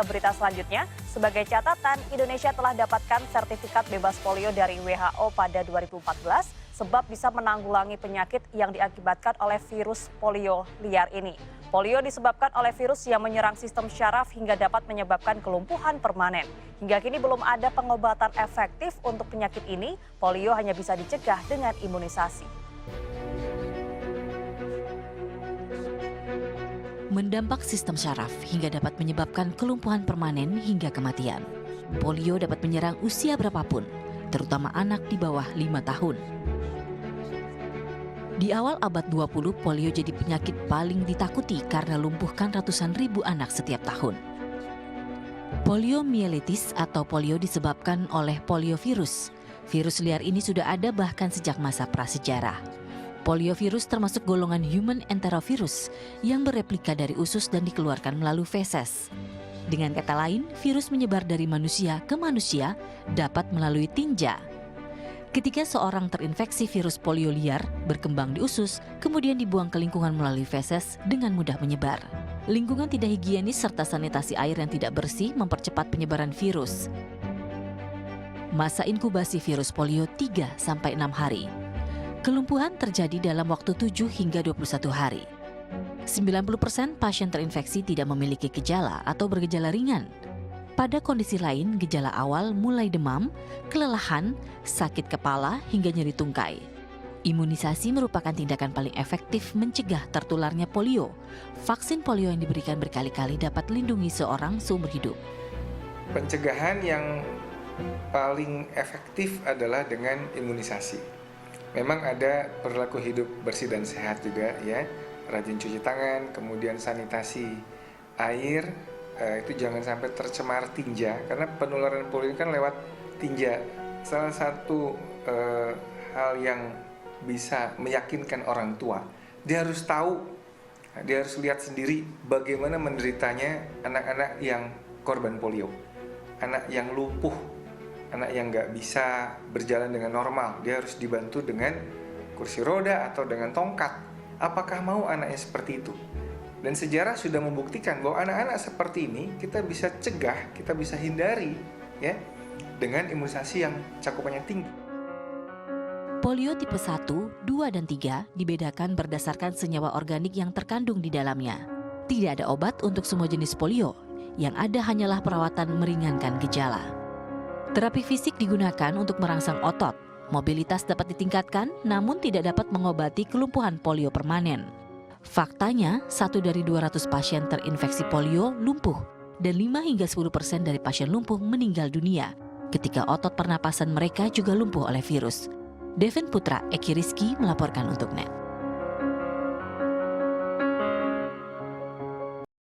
ke berita selanjutnya. Sebagai catatan, Indonesia telah dapatkan sertifikat bebas polio dari WHO pada 2014 sebab bisa menanggulangi penyakit yang diakibatkan oleh virus polio liar ini. Polio disebabkan oleh virus yang menyerang sistem syaraf hingga dapat menyebabkan kelumpuhan permanen. Hingga kini belum ada pengobatan efektif untuk penyakit ini. Polio hanya bisa dicegah dengan imunisasi. Mendampak sistem syaraf hingga dapat menyebabkan kelumpuhan permanen hingga kematian. Polio dapat menyerang usia berapapun, terutama anak di bawah 5 tahun. Di awal abad 20, polio jadi penyakit paling ditakuti karena lumpuhkan ratusan ribu anak setiap tahun. Poliomielitis atau polio disebabkan oleh poliovirus. Virus liar ini sudah ada bahkan sejak masa prasejarah. Poliovirus termasuk golongan human enterovirus yang bereplika dari usus dan dikeluarkan melalui feses. Dengan kata lain, virus menyebar dari manusia ke manusia dapat melalui tinja. Ketika seorang terinfeksi virus polio liar, berkembang di usus, kemudian dibuang ke lingkungan melalui feses dengan mudah menyebar. Lingkungan tidak higienis serta sanitasi air yang tidak bersih mempercepat penyebaran virus. Masa inkubasi virus polio 3-6 hari. Kelumpuhan terjadi dalam waktu 7 hingga 21 hari. 90% pasien terinfeksi tidak memiliki gejala atau bergejala ringan. Pada kondisi lain, gejala awal mulai demam, kelelahan, sakit kepala, hingga nyeri tungkai. Imunisasi merupakan tindakan paling efektif mencegah tertularnya polio. Vaksin polio yang diberikan berkali-kali dapat melindungi seorang seumur hidup. Pencegahan yang paling efektif adalah dengan imunisasi. Memang ada perilaku hidup bersih dan sehat juga ya, rajin cuci tangan, kemudian sanitasi air, itu jangan sampai tercemar tinja, karena penularan polio kan lewat tinja. Salah satu hal yang bisa meyakinkan orang tua, dia harus tahu, dia harus lihat sendiri bagaimana menderitanya anak-anak yang korban polio, anak yang lumpuh, anak yang nggak bisa berjalan dengan normal, dia harus dibantu dengan kursi roda atau dengan tongkat. Apakah mau anaknya seperti itu? Dan sejarah sudah membuktikan bahwa anak-anak seperti ini kita bisa cegah, kita bisa hindari ya dengan imunisasi yang cakupannya tinggi. Polio tipe 1, 2, dan 3 dibedakan berdasarkan senyawa organik yang terkandung di dalamnya. Tidak ada obat untuk semua jenis polio, yang ada hanyalah perawatan meringankan gejala. Terapi fisik digunakan untuk merangsang otot. Mobilitas dapat ditingkatkan, namun tidak dapat mengobati kelumpuhan polio permanen. Faktanya, 1 dari 200 pasien terinfeksi polio lumpuh, dan 5 hingga 10% dari pasien lumpuh meninggal dunia ketika otot pernapasan mereka juga lumpuh oleh virus. Devin Putra, Eki Rizky melaporkan untuk NET.